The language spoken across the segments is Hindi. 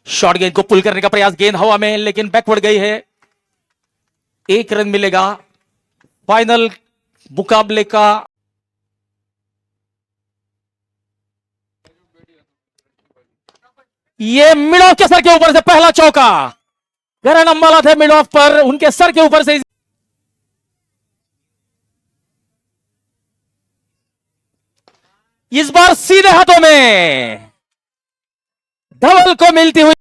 शॉर्ट गेंद को पुल करने का प्रयास, गेंद हवा में लेकिन बैकवर्ड गई है। 1 रन मिलेगा। फाइनल मुकाबले का ये मिड ऑफ के सर के ऊपर से पहला चौका। करण अंबाला थे मिड ऑफ पर, उनके सर के ऊपर से इस बार सीधे हाथों में धवल को मिलती हुई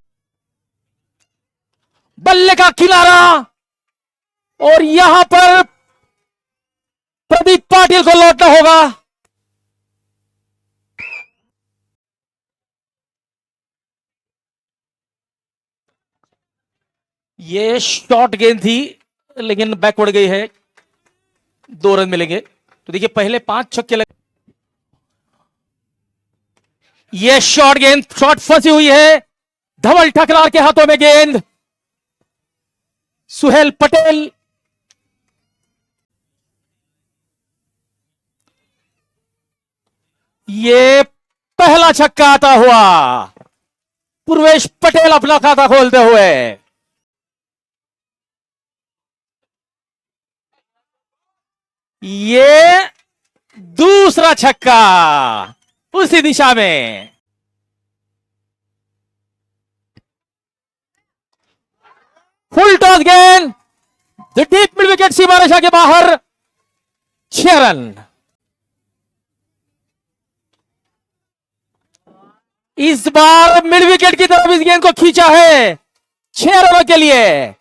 बल्ले का किनारा, और यहां पर प्रदीप पाटिल को लौटना होगा। ये शॉर्ट गेंद थी लेकिन बैकवर्ड गई है। 2 रन मिलेंगे। तो देखिए पहले 5 छक्के लगे। ये शॉर्ट गेंद, शॉर्ट फंसी हुई है। धवल ठकरार के हाथों में गेंद। सुहेल पटेल ये पहला छक्का आता हुआ। पूर्वेश पटेल अपना खाता खोलते हुए। ये दूसरा छक्का उसी दिशा में। फुल टॉस गेंद, द डीप मिड विकेट सीमा रेखा के बाहर। 6 रन। इस बार मिड विकेट की तरफ इस गेंद को खींचा है 6 रनों के लिए।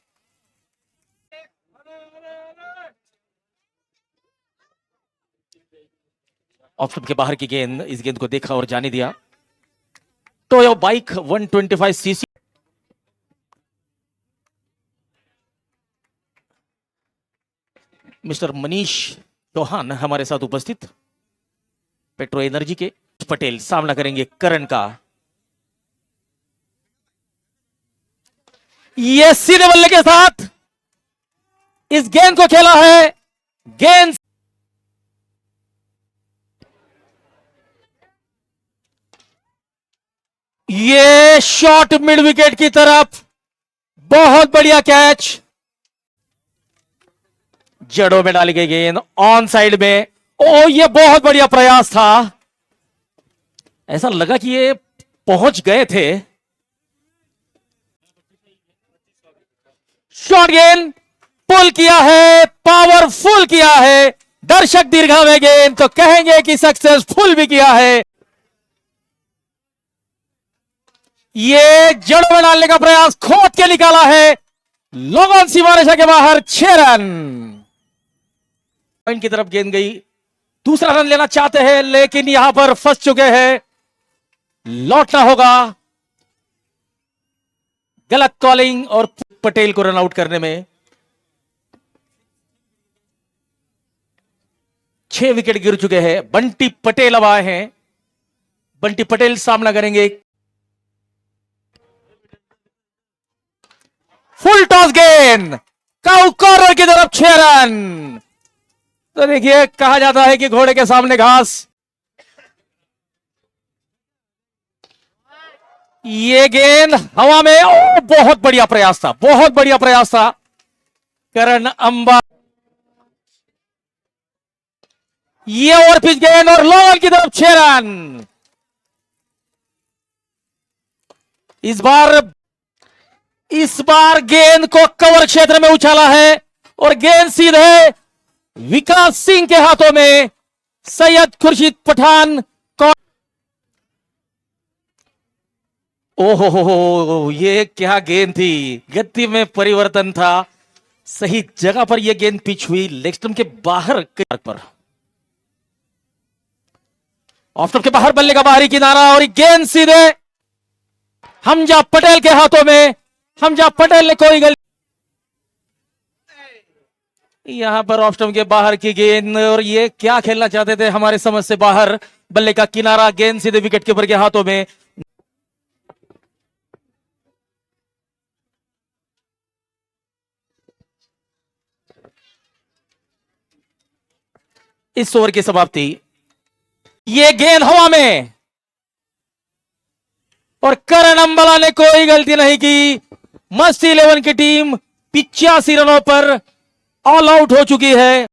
ऑफ स्टंप के बाहर की गेंद, इस गेंद को देखा और जाने दिया। तो यह bike 125 CC mister Manish Chauhan हमारे साथ उपस्थित, पेट्रो एनर्जी के। पटेल सामना करेंगे करण का। ये सीधे बल्ले के साथ इस गेंद को खेला है। गेंद ये शॉट मिड विकेट की तरफ, बहुत बढ़िया कैच। जड़ों में डाली गई गेंद ऑन साइड में। ओ ये बहुत बढ़िया प्रयास था। ऐसा लगा कि ये पहुंच गए थे। शॉर्ट गेंद पुल किया है, पावरफुल किया है। दर्शक दीर्घा में गेंद तो कहेंगे कि सक्सेसफुल भी किया है। ये जड़ों में डालने का प्रयास खोद के निकाला है। लॉन्ग ऑन सीमा रेखा के बाहर। 6 रन। पॉइंट की तरफ गेंद गई। दूसरा रन लेना चाहते हैं लेकिन यहां पर फंस चुके हैं। लौटना होगा। गलत कॉलिंग और पटेल को रन आउट करने में। 6 विकेट गिर चुके हैं। बंटी पटेल अब आए हैं। बंटी पटेल सामना करेंगे। फुल टॉस गेंद कॉर्नर की तरफ। 6 रन। तो देखिए कहा जाता है कि घोड़े के सामने घास। ये गेंद हवा में। ओ, बहुत बढ़िया प्रयास था, बहुत बढ़िया प्रयास था करण अंबा। ये ओवर पिच गेंद और लॉन्ग की तरफ। 6 रन। इस बार गेंद को कवर क्षेत्र में उछाला है और गेंद सीधे विकास सिंह के हाथों में। सैयद खुर्शीद पठान को। ओहो, ये क्या गेंद थी। गति में परिवर्तन था। सही जगह पर यह गेंद पिच हुई। लेग स्टंप के बाहर पर। ऑफ स्टंप के बाहर बल्ले का बाहरी किनारा और गेंद सीधे हमजा पटेल के हाथों में। हमजा पटेल ने कोई गलती। यहां पर ऑफ स्टंप के बाहर की गेंद और ये क्या खेलना चाहते थे हमारे समझ से बाहर। बल्ले का किनारा, गेंद सीधे विकेट कीपर के हाथों में। इस ओवर की समाप्ति। ये गेंद हवा में। और करण अंबाला ने कोई गलती नहीं की। मस्ती 11 की टीम 85 रनों पर ऑल आउट हो चुकी है।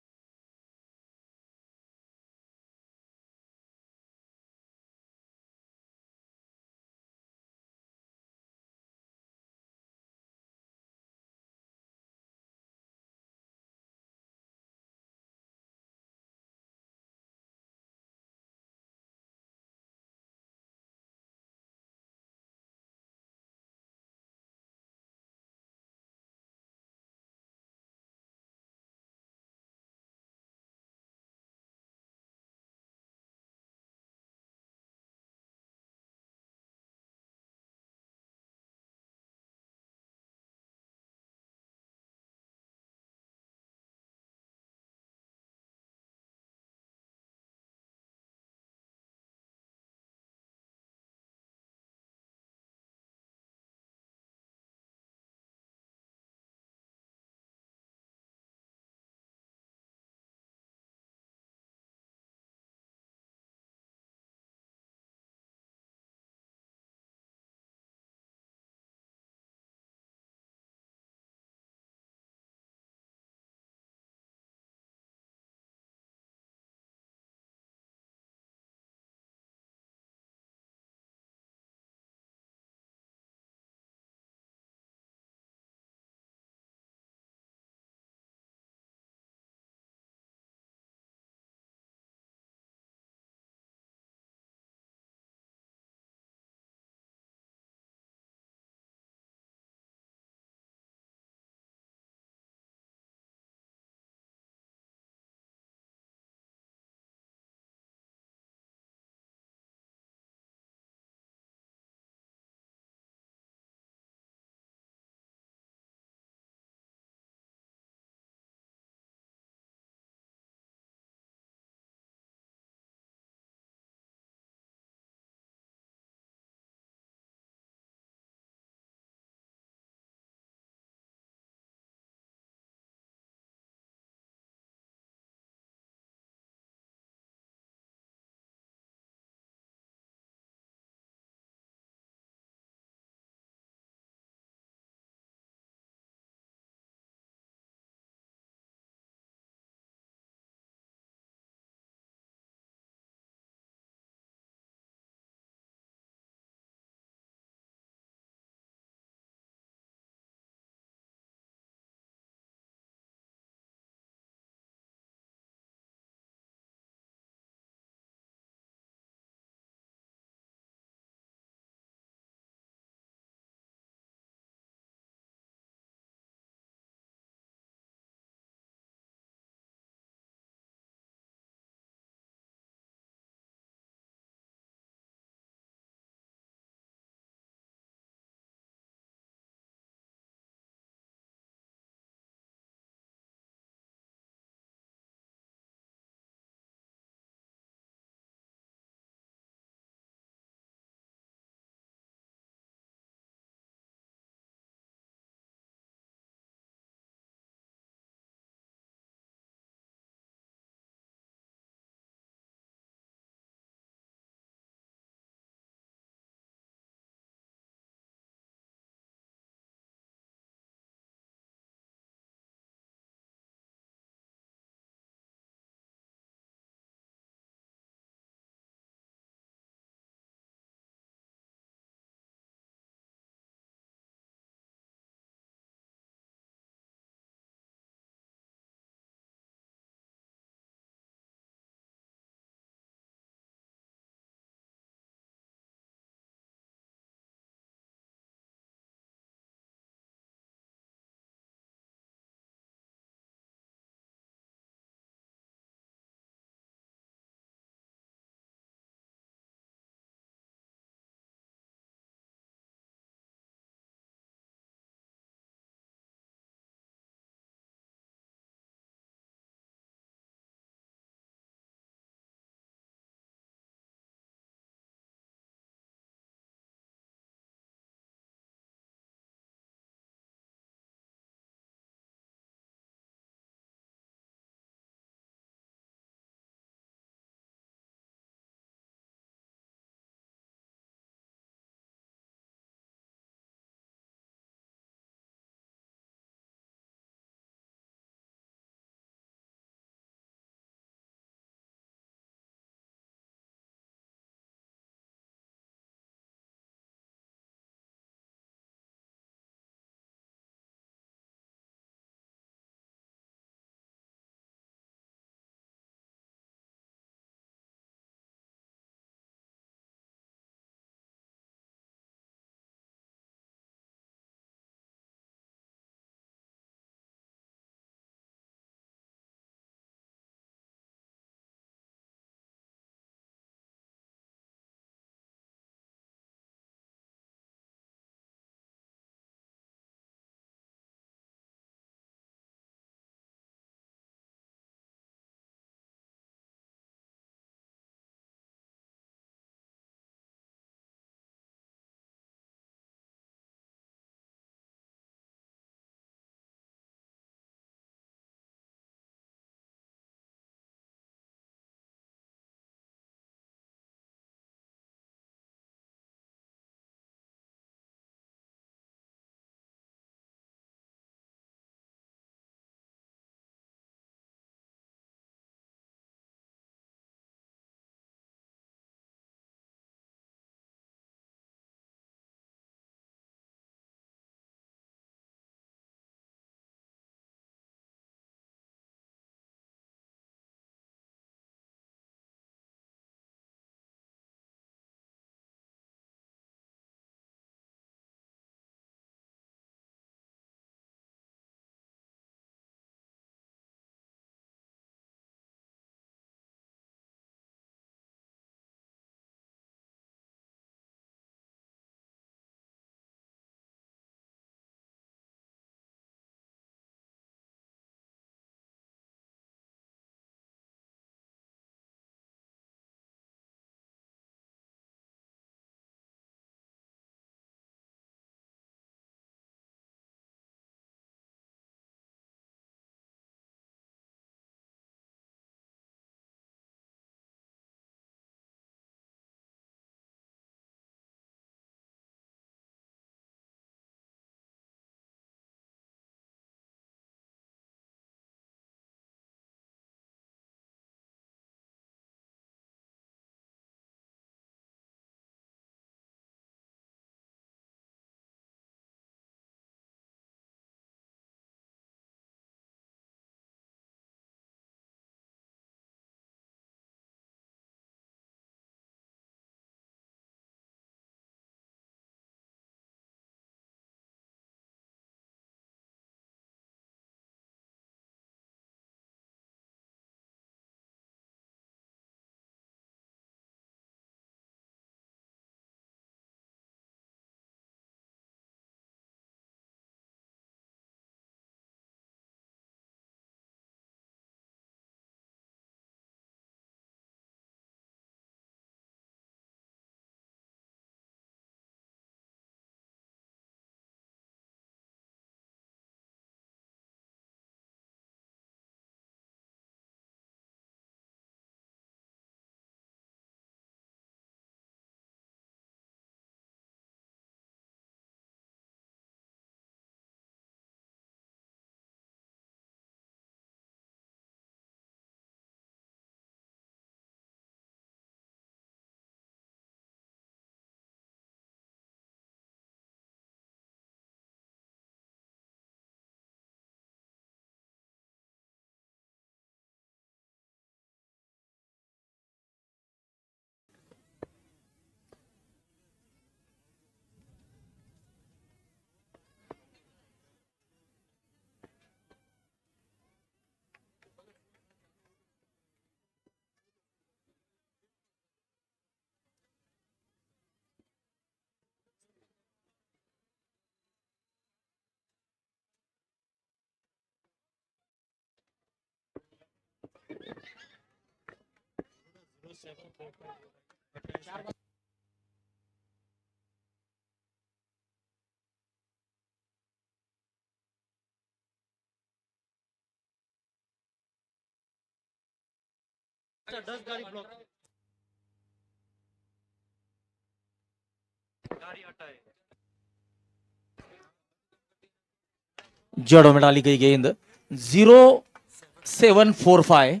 जड़ों में डाली गई गेंद 0745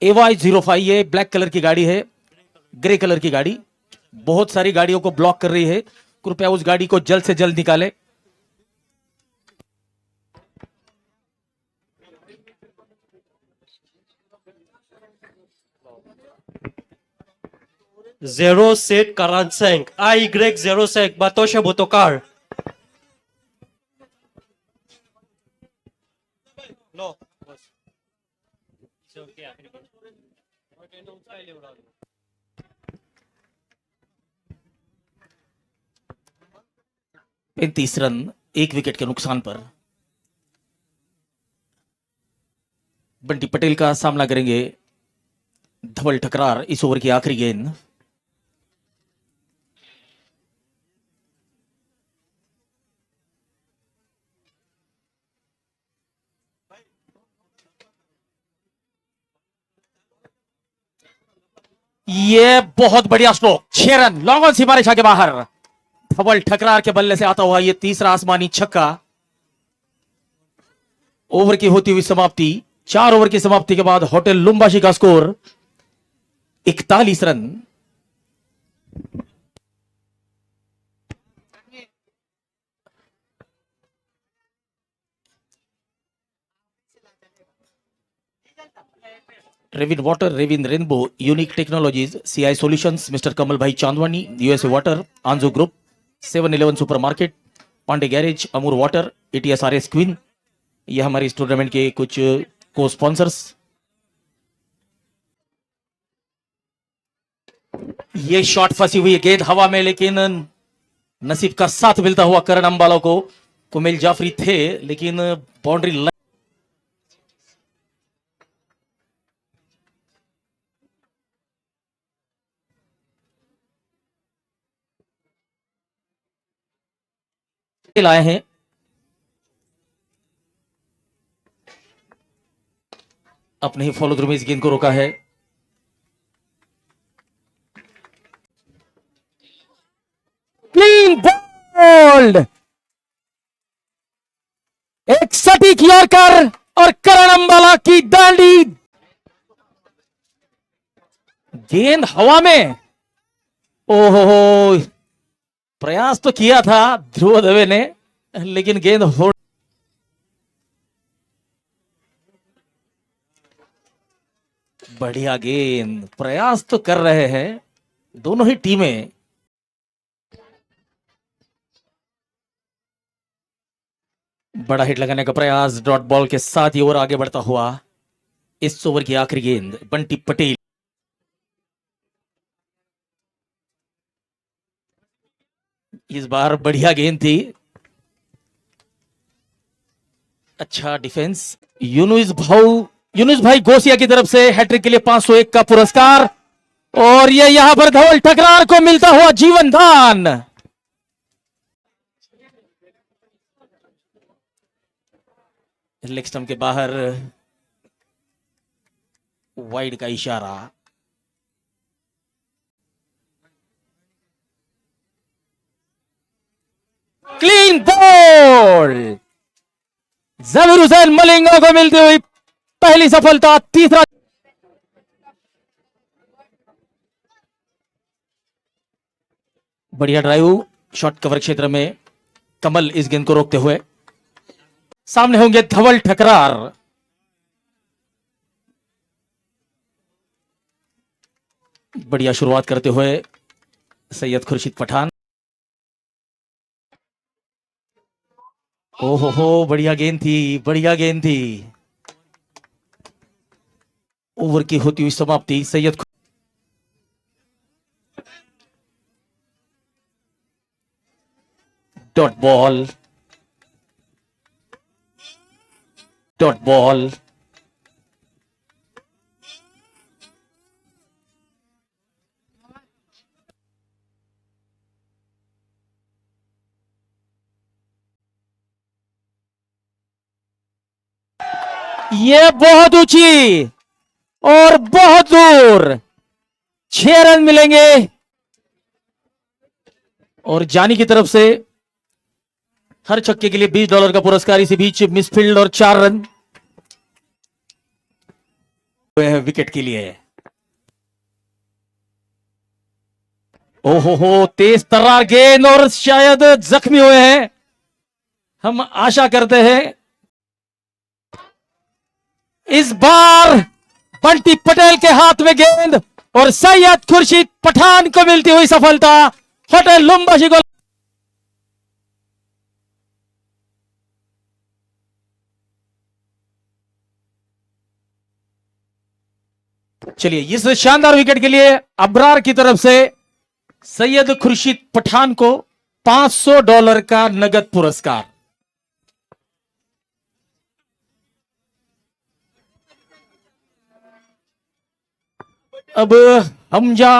AY05। ये ब्लैक कलर की गाड़ी है, ग्रे कलर की गाड़ी बहुत सारी गाड़ियों को ब्लॉक कर रही है। कृपया उस गाड़ी को जल्द से जल्द निकालें। Zero set Karanseng, AY06 Batosha Botokar. No. 35 run, 1 wicket के नुकसान पर बंटी पटेल का सामना करेंगे धवल ठकरार इस ओवर की आखिरी गेंद। ये बहुत बढ़िया स्ट्रोक, 6 रन, लॉन्ग ऑन सीमा रेखा के बाहर। धवल ठकरार के बल्ले से आता हुआ ये तीसरा आसमानी छक्का। ओवर की होती हुई समाप्ति, 4 ओवर की समाप्ति के बाद होटल लुम्बाशी का स्कोर 41 रन। रेविन वाटर, रेविन rainbow, unique technologies, CI solutions, mister Kamal bhai Chandwani, USA water, आंजो group, 7-Eleven supermarket, Pande garage, अमूर वाटर, ATSRS क्वीन, ये हमारे इस टूर्नामेंट के कुछ को स्पॉन्सर्स। ये शॉट फंसी हुई गेंद हवा में, लेकिन नसीब का साथ मिलता हुआ करण अंबाला को कुमेल जाफरी थे, लेकिन बाउंड्री लाए हैं। अपने ही फॉलो थ्रू में इस गेंद को रोका है। क्लीन बोल्ड, एक सटीक यॉर्कर और करण अंबाला की दांडी, गेंद हवा में। ओहो, प्रयास तो किया था ध्रुव दवे ने, लेकिन गेंद हो बढ़िया गेंद, प्रयास तो कर रहे हैं दोनों ही टीमें। बड़ा हिट लगाने का प्रयास, डॉट बॉल के साथ ये ओवर आगे बढ़ता हुआ। इस ओवर की आखिरी गेंद बंटी पटेल, इस बार बढ़िया गेंद थी, अच्छा डिफेंस। यूनुस भाई गोसिया की तरफ से हैट्रिक के लिए 501 का पुरस्कार, और ये यहां पर धवल ठकरार को मिलता हुआ जीवन दान। लेग स्टंप के बाहर वाइड का इशारा। क्लीन बॉल, जमीर हुसैन मलिंगा को मिलती हुई पहली सफलता। तीसरा बढ़िया ड्राइव शॉट कवर क्षेत्र में, कमल इस गेंद को रोकते हुए। सामने होंगे धवल ठकरार। बढ़िया शुरुआत करते हुए सैयद खुर्शीद पठान। ओहो हो, बढ़िया गेंद थी, बढ़िया गेंद थी। ओवर की होती हुई समाप्ति, Syed dot ball, dot ball. ये बहुत ऊंची और बहुत दूर, 6 रन मिलेंगे और जानी की तरफ से हर छक्के के लिए $20 का पुरस्कार। इसी बीच मिसफील्ड और 4 रन हुए हैं विकेट के लिए। ओहो हो, तेज तर्रार गेंद और शायद जख्मी हुए हैं। हम आशा करते हैं इस बार बंटी पटेल के हाथ में गेंद और सैयद खुर्शीद पठान को मिलती हुई सफलता। होटल लुम्बाशी को चलिए इस शानदार विकेट के लिए अब्रार की तरफ से सैयद खुर्शीद पठान को $500 का नगद पुरस्कार। अब हमजा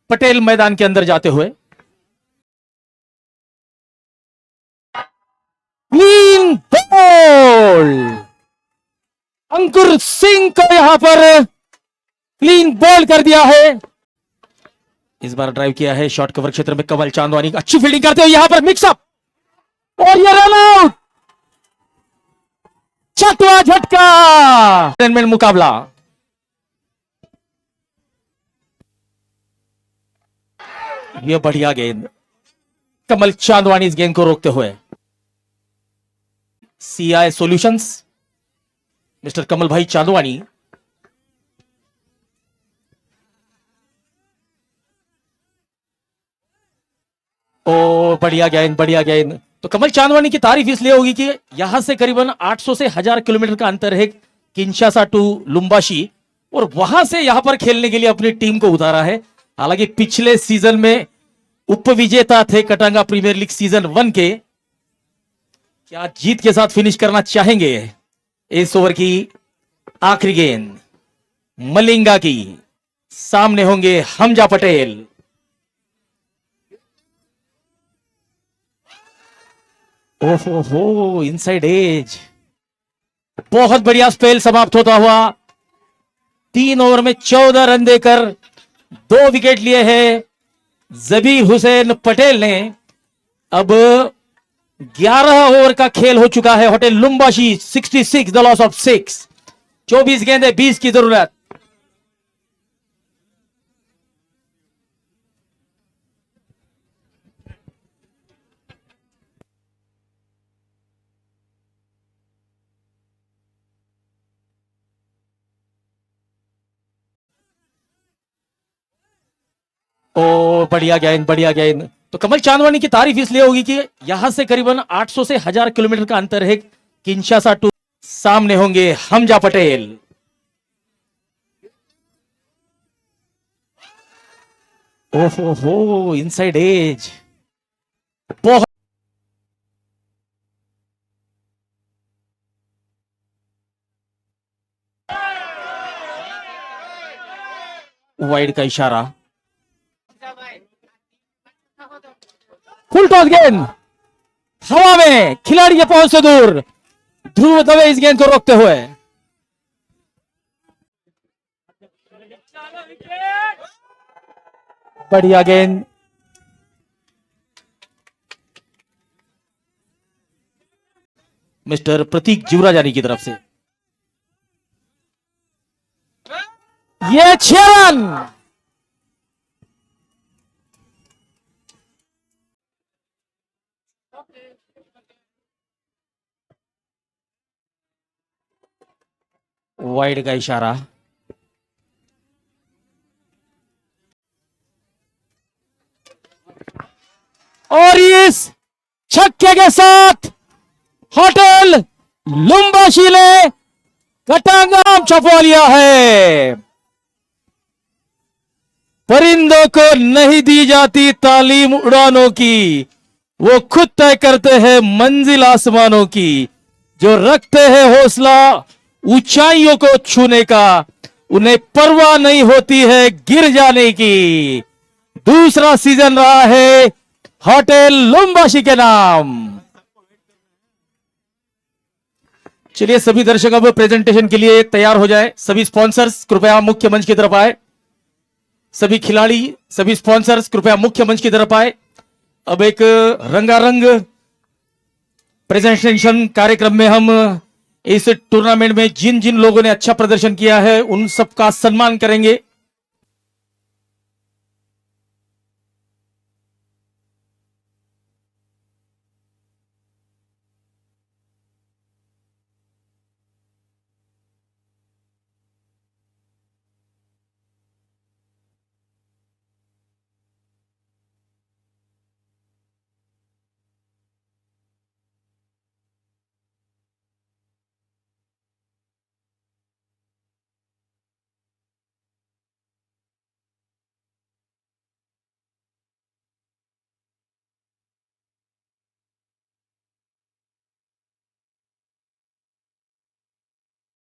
पटेल मैदान के अंदर जाते हुए क्लीन बॉल, अंकुर सिंह को यहां पर क्लीन बॉल कर दिया है। इस बार ड्राइव किया है शॉर्ट कवर क्षेत्र में कमल चांदवानी, अच्छी फील्डिंग करते हुए यहां पर मिक्सअप और ये रन आउट। छठवां झटका मुकाबला। ये बढ़िया गेंद, कमल चांदवानी इस गेंद को रोकते हुए। CI solutions mister Kamal bhai Chandwani, ओ बढ़िया गेंद, बढ़िया गेंद। तो कमल चांदवानी की तारीफ इसलिए होगी कि यहां से करीबन 800 से 1000 किलोमीटर का अंतर है किंशासा टू लुम्बाशी, और वहां से यहां पर खेलने के लिए अपनी टीम को उतारा है। हालांकि पिछले सीजन में उपविजेता थे कटांगा प्रीमियर लीग सीजन 1 के। क्या जीत के साथ फिनिश करना चाहेंगे? इस ओवर की आखिरी गेंद मलिंगा की, सामने होंगे हमजा पटेल। ओहो, इनसाइड एज, बहुत बढ़िया स्पेल समाप्त होता हुआ। 3 ओवर में 14 रन देकर 2 विकेट लिए हैं जबीर हुसैन पटेल ने। अब 11 ओवर का खेल हो चुका है। होटल लुम्बाशी 66, द लॉस ऑफ 6। 24 गेंदें, 20 की जरूरत। ओ बढ़िया गेंद, बढ़िया गेंद। तो कमल चांदवानी की तारीफ इसलिए होगी कि यहां से करीबन 800 से 1000 किलोमीटर का अंतर है किंशासा टू। सामने होंगे हमजा पटेल। ओहो, इनसाइड एज, बहुत वाइड का इशारा। फुल टॉस गेंद हवा में, खिलाड़ी के पहुंच से दूर। ध्रुव दवे इस गेंद को रोकते हुए। बढ़िया गेंद, मिस्टर प्रतीक जीवराजानी की तरफ से। ये 6 रन। वाइड का इशारा। और इस छक्के के साथ होटल लुम्बाशी ने कटांगा छपवा लिया है। परिंदों को नहीं दी जाती तालीम उड़ानों की, वो खुद तय करते हैं मंजिल आसमानों की। जो रखते हैं हौसला ऊंचाइयों को छूने का, उन्हें परवाह नहीं होती है गिर जाने की। दूसरा सीजन रहा है होटल लुम्बाशी के नाम। चलिए सभी दर्शक अब प्रेजेंटेशन के लिए तैयार हो जाए। सभी स्पॉन्सर्स कृपया मुख्य मंच की तरफ आए। सभी खिलाड़ी, सभी स्पॉन्सर्स कृपया मुख्य मंच की तरफ आए। अब एक रंगारंग प्रेजेंटेशन कार्यक्रम में हम इस टूर्नामेंट में जिन जिन लोगों ने अच्छा प्रदर्शन किया है उन सबका सम्मान करेंगे।